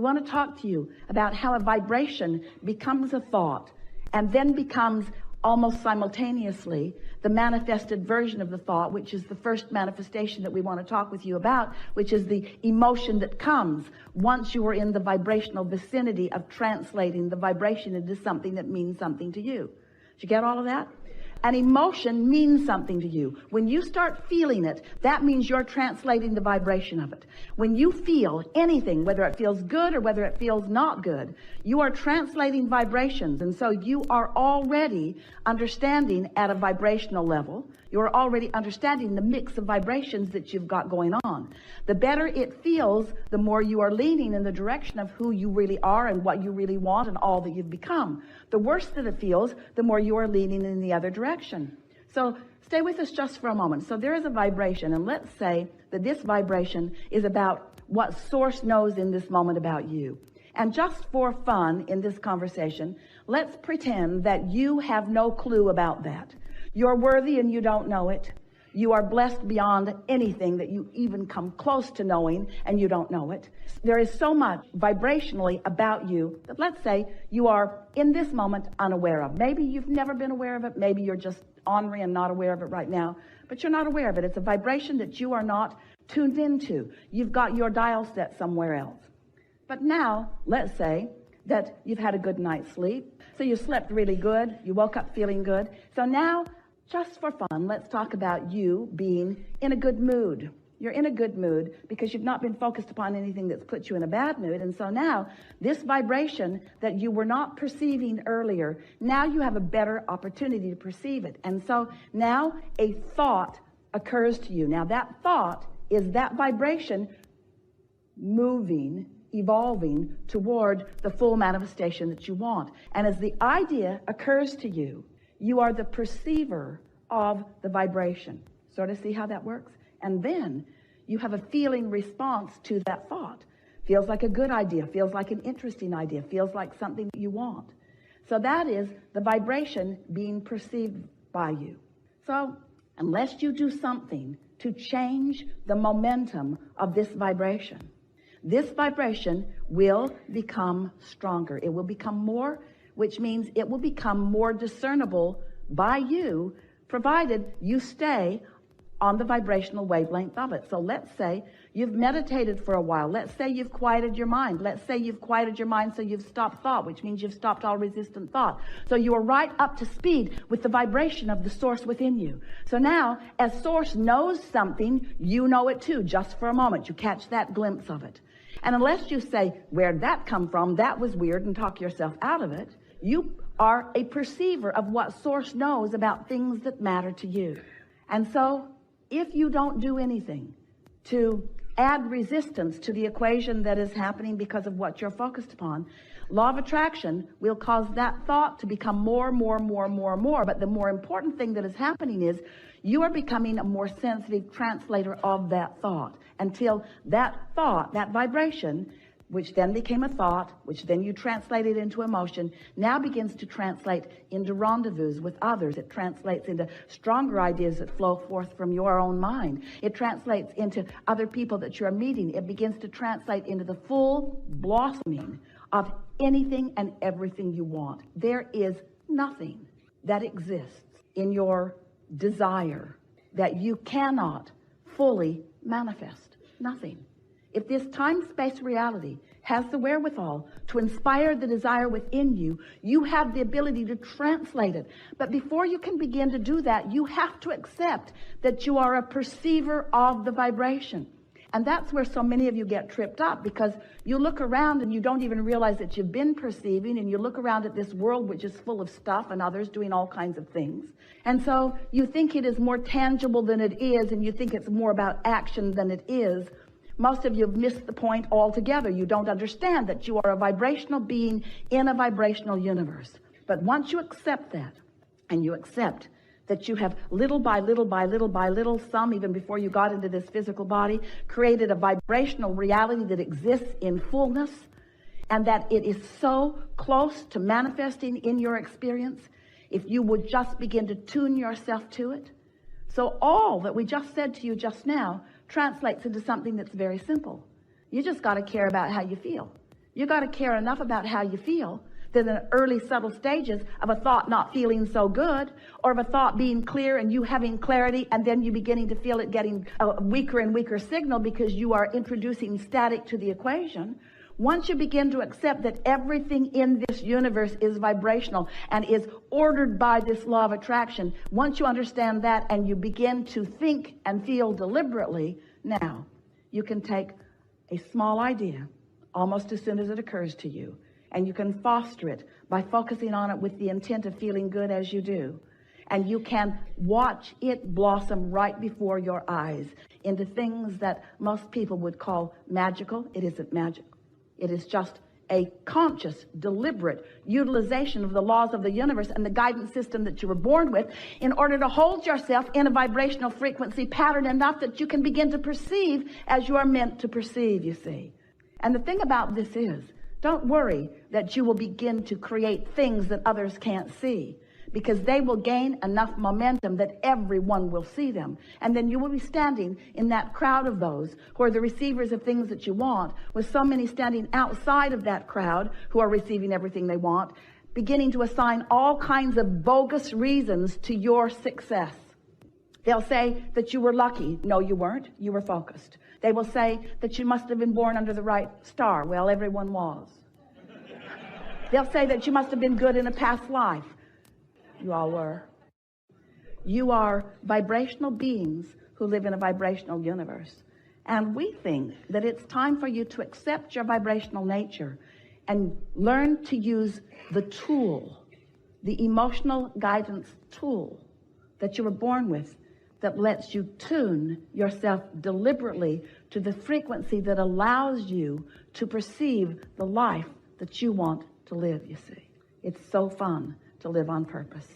We want to talk to you about how a vibration becomes a thought and then becomes almost simultaneously the manifested version of the thought, which is the first manifestation that we want to talk with you about, which is the emotion that comes once you are in the vibrational vicinity of translating the vibration into something that means something to you. Did you get all of that? An emotion means something to you. When you start feeling it, that means you're translating the vibration of it. When you feel anything, whether it feels good or whether it feels not good, you are translating vibrations. And so you are already understanding at a vibrational level. You're already understanding the mix of vibrations that you've got going on. The better it feels, the more you are leaning in the direction of who you really are and what you really want and all that you've become. The worse that it feels, the more you are leaning in the other direction. So stay with us just for a moment. So there is a vibration, and let's say that this vibration is about what Source knows in this moment about you. And just for fun in this conversation, let's pretend that you have no clue about that. You're worthy and you don't know it. You are blessed beyond anything that you even come close to knowing, and you don't know it. There is so much vibrationally about you that, let's say, you are in this moment unaware of. Maybe you've never been aware of it. Maybe you're just ornery and not aware of it right now, but you're not aware of it. It's a vibration that you are not tuned into. You've got your dial set somewhere else. But now, let's say that you've had a good night's sleep. So you slept really good. You woke up feeling good. So now, just for fun, let's talk about you being in a good mood. You're in a good mood because you've not been focused upon anything that's put you in a bad mood. And so now, this vibration that you were not perceiving earlier, now you have a better opportunity to perceive it. And so now a thought occurs to you. Now that thought is that vibration moving, evolving toward the full manifestation that you want. And as the idea occurs to you, you are the perceiver of the vibration. Sort of see how that works? And then you have a feeling response to that thought. Feels like a good idea, feels like an interesting idea, feels like something that you want. So that is the vibration being perceived by you. So unless you do something to change the momentum of this vibration will become stronger. It will become more, which means it will become more discernible by you, provided you stay on the vibrational wavelength of it. So let's say you've meditated for a while. Let's say you've quieted your mind. Let's say you've quieted your mind so you've stopped thought, which means you've stopped all resistant thought. So you are right up to speed with the vibration of the Source within you. So now, as Source knows something, you know it too, just for a moment. You catch that glimpse of it. And unless you say, where'd that come from? That was weird, and talk yourself out of it, you are a perceiver of what Source knows about things that matter to you. And so, if you don't do anything to add resistance to the equation that is happening because of what you're focused upon, law of attraction will cause that thought to become more. But the more important thing that is happening is you are becoming a more sensitive translator of that thought, until that thought, that vibration, which then became a thought, which then you translated into emotion, now begins to translate into rendezvous with others. It translates into stronger ideas that flow forth from your own mind. It translates into other people that you're meeting. It begins to translate into the full blossoming of anything and everything you want. There is nothing that exists in your desire that you cannot fully manifest. Nothing. If this time-space reality has the wherewithal to inspire the desire within you, you have the ability to translate it. But before you can begin to do that, you have to accept that you are a perceiver of the vibration. And that's where so many of you get tripped up, because you look around and you don't even realize that you've been perceiving, and you look around at this world which is full of stuff and others doing all kinds of things. And so you think it is more tangible than it is, and you think it's more about action than it is. Most of you have missed the point altogether. You don't understand that you are a vibrational being in a vibrational universe. But once you accept that, and you accept that you have little by little, some even before you got into this physical body, created a vibrational reality that exists in fullness, and that it is so close to manifesting in your experience, if you would just begin to tune yourself to it. So all that we just said to you just now translates into something that's very simple. You just got to care about how you feel. You got to care enough about how you feel that in the early subtle stages of a thought not feeling so good, or of a thought being clear and you having clarity, and then you beginning to feel it getting a weaker and weaker signal because you are introducing static to the equation. Once you begin to accept that everything in this universe is vibrational and is ordered by this law of attraction, once you understand that and you begin to think and feel deliberately, now you can take a small idea almost as soon as it occurs to you, and you can foster it by focusing on it with the intent of feeling good as you do. And you can watch it blossom right before your eyes into things that most people would call magical. It isn't magical. It is just a conscious, deliberate utilization of the laws of the universe and the guidance system that you were born with in order to hold yourself in a vibrational frequency pattern enough that you can begin to perceive as you are meant to perceive, you see. And the thing about this is, don't worry that you will begin to create things that others can't see, because they will gain enough momentum that everyone will see them. And then you will be standing in that crowd of those who are the receivers of things that you want, with so many standing outside of that crowd who are receiving everything they want, beginning to assign all kinds of bogus reasons to your success. They'll say that you were lucky. No, you weren't. You were focused. They will say that you must have been born under the right star. Well, everyone was. They'll say that you must have been good in a past life. You all were. You are vibrational beings who live in a vibrational universe. And we think that it's time for you to accept your vibrational nature and learn to use the tool, the emotional guidance tool that you were born with, that lets you tune yourself deliberately to the frequency that allows you to perceive the life that you want to live, you see. It's so fun to live on purpose.